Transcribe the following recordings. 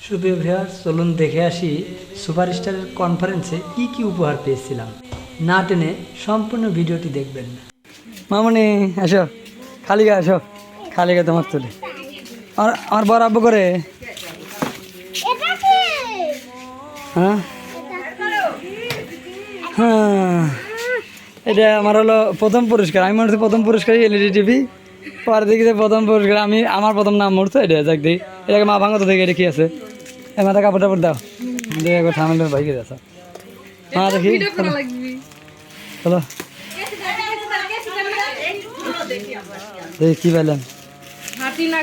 সুপ্রিয় ভিউয়ার্স, চলুন দেখে আসি সুপারস্টারের কনফারেন্সে কি উপহার পেয়েছিলাম। না টেনে সম্পূর্ণ ভিডিওটি দেখবেন। মামনি আসো, খালি গা আসো, খালি গা তোমার তুলে আমার বড় আব্বু করে। হ্যাঁ হ্যাঁ, এটা আমার হলো প্রথম পুরস্কার। আমি মনে হচ্ছে প্রথম পুরস্কার এলইডি টিভি। পরে দেখি যে প্রথম পুরস্কার আমার প্রথম নাম মরছে। এটা যাক দিই, এটাকে মা ভাঙো তো দেখি এটা কি আছে। এই মাথা কাপড় টাপড় দাও, দেখে একবার ঠামেলের বাইকে যাচ্ছে। মা দেখি চলো দেখি কি পাইলাম।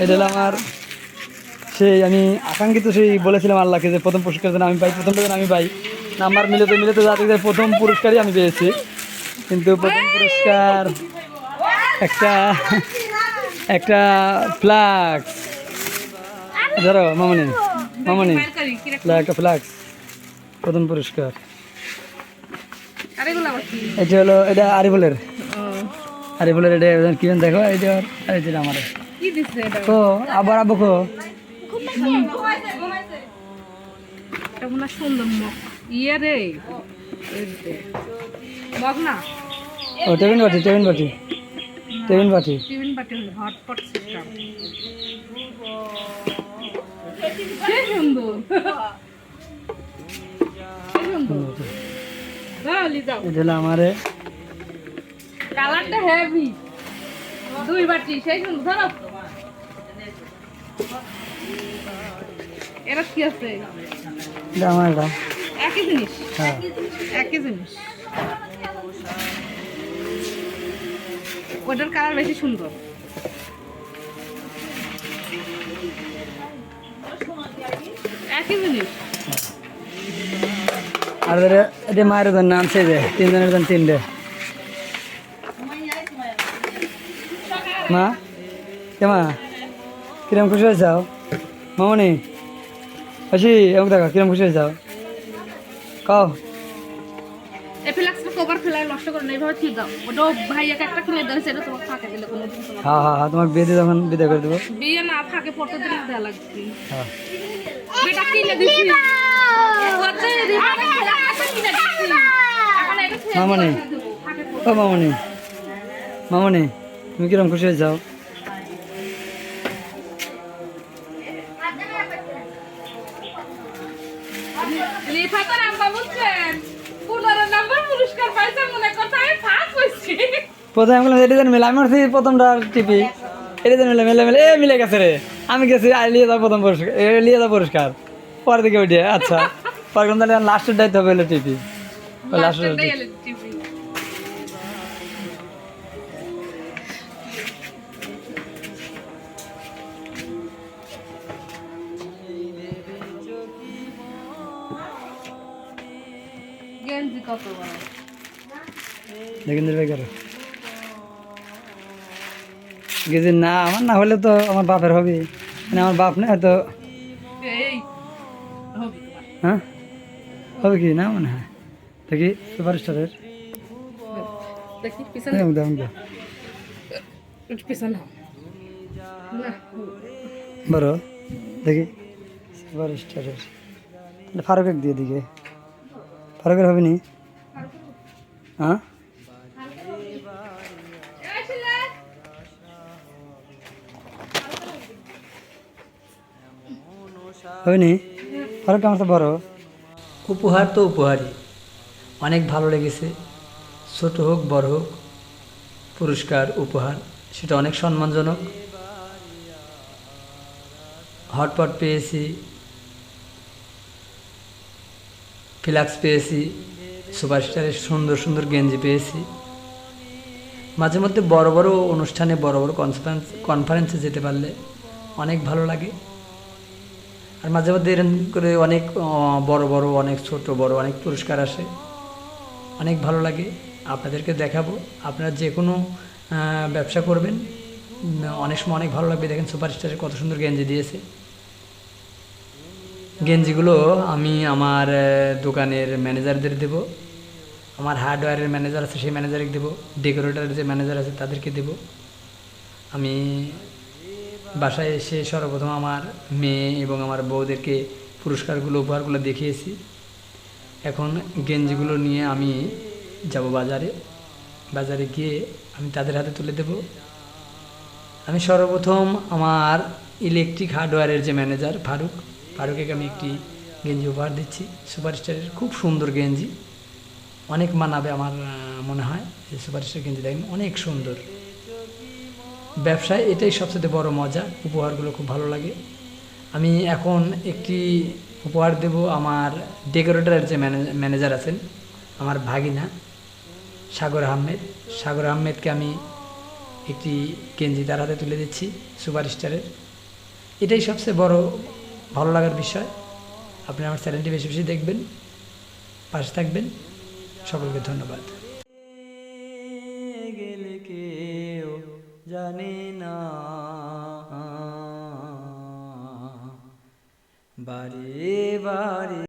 এটা হলো আমার সেই আমি আকাঙ্ক্ষিত, সেই বলেছিলাম আল্লাহকে যে প্রথম পুরস্কার যেন আমি পাই, প্রথমটা যেন আমি পাই। নাম্বার মিলেতে মিলেতে যাতে প্রথম পুরস্কারই আমি পেয়েছি। কিন্তু প্রথম পুরস্কার একটা একটা ফ্লাক্স। ধরো মামনি, মামনি একটা ফ্লাক্স প্রথম পুরস্কার। এটা হলো এটা আরিফুলের, আরিফুলের এটা কি দেখো। এটা আমার তো আবার আবুকো ও টেবিন বাটি, টেবিন বাটি, টেবিন বাটি। এটা হলো আমারে কালারটা হেভি, দুই বাটি সেই সুন্দর। ধরো এরা কি আছে? এটা আমার, এটা একই জিনিস, হ্যাঁ একই জিনিস। ওটার কালার বেশি সুন্দর। একই জিনিস। আর এটা মায়ের জন্য আনছে যে তিনজনের জন্য তিনটে। মা কেমা কিরম খুশি হয়ে যাও মামনি? আসি এমন দেখো কিরম খুশি হয়ে যাও কও। হ্যাঁ হ্যাঁ হ্যাঁ, তোমার বিয়ে দিয়ে যখন বিদায় করে দেবো। বিয়ে না ফাঁকে ফটো দিলে দেওয়া লাগবে। হ্যাঁ মামনি, ও মামনি, মামনি তুমি কিরম খুশি হয়ে যাও? প্রথমে আমি বললাম এটা যেন মেলে, আমি বলছি প্রথমটা টিপি এটা যেন মেলে মেলে মেলে মিলে গেছে রে। আমি গেছি লিয়ে যাও প্রথম পুরস্কার, লিয়ে যাও পুরস্কার। পরে দিকে উঠে আচ্ছা পরে তাহলে লাস্টের দায়িত্ব হবে হলো টিপি, লাস্টের দেখেন গেছি না। আমার না হলে তো আমার বাপের হবে, মানে আমার বাপ না হয়তো। হ্যাঁ হবে কি না মনে হয়। দেখি সুপারস্টারের বড় দেখি সুপারস্টারের ফারুকের দিয়ে দিকে। ফারুকের হবে নি? হ্যাঁ হবে নি? ফারুক আমার তো বড়। উপহার তো উপহারই, অনেক ভালো লেগেছে। ছোট হোক বড় হোক, পুরস্কার উপহার সেটা অনেক সম্মানজনক। হটপট পেয়েছি, ফ্লাক্স পেয়েছি, সুপারস্টারের সুন্দর সুন্দর গেঞ্জি পেয়েছি। মাঝে মধ্যে বড় বড় অনুষ্ঠানে বড় বড় কনফারেন্সে যেতে পারলে অনেক ভালো লাগে। আর মাঝে মধ্যে এরকম করে অনেক বড় বড়, অনেক ছোট বড় অনেক পুরস্কার আসে, অনেক ভালো লাগে। আপনাদেরকে দেখাবো, আপনারা যে কোনো ব্যবসা করবেন অনেক সময় অনেক ভালো লাগবে। দেখেন সুপারস্টারের কত সুন্দর গেঞ্জি দিয়েছে। গেঞ্জিগুলো আমি আমার দোকানের ম্যানেজারদের দেব, আমার হার্ডওয়্যারের ম্যানেজার আছে সেই ম্যানেজারকে দেবো, ডেকোরেটরের যে ম্যানেজার আছে তাদেরকে দেব। আমি বাসায় এসে সর্বপ্রথম আমার মেয়ে এবং আমার বউদেরকে পুরস্কারগুলো উপহারগুলো দেখিয়েছি। এখন গেঞ্জিগুলো নিয়ে আমি যাব বাজারে গিয়ে আমি তাদের হাতে তুলে দেব। আমি সর্বপ্রথম আমার ইলেকট্রিক হার্ডওয়্যারের যে ম্যানেজার ফারুককে আমি একটি গেঞ্জি উপহার দিচ্ছি, সুপারস্টারের খুব সুন্দর গেঞ্জি, অনেক মানাবে আমার মনে হয়। যে সুপারস্টার গেঞ্জি দেখেন অনেক সুন্দর। ব্যবসায় এটাই সবচেয়ে বড় মজা, উপহারগুলো খুব ভালো লাগে। আমি এখন একটি উপহার দেব আমার ডেকোরেটরের যে ম্যানেজার আছেন, আমার ভাগিনা সাগর আহমেদকে আমি একটি গেঞ্জি তার হাতে তুলে দিচ্ছি সুপারস্টারের। এটাই সবচেয়ে বড় ভালো লাগার বিষয়। আপনি আমার চ্যানেলটি বেশি বেশি দেখবেন, পাশে থাকবেন। সকলকে ধন্যবাদ। গেলে কেউ জানে না বারে বারে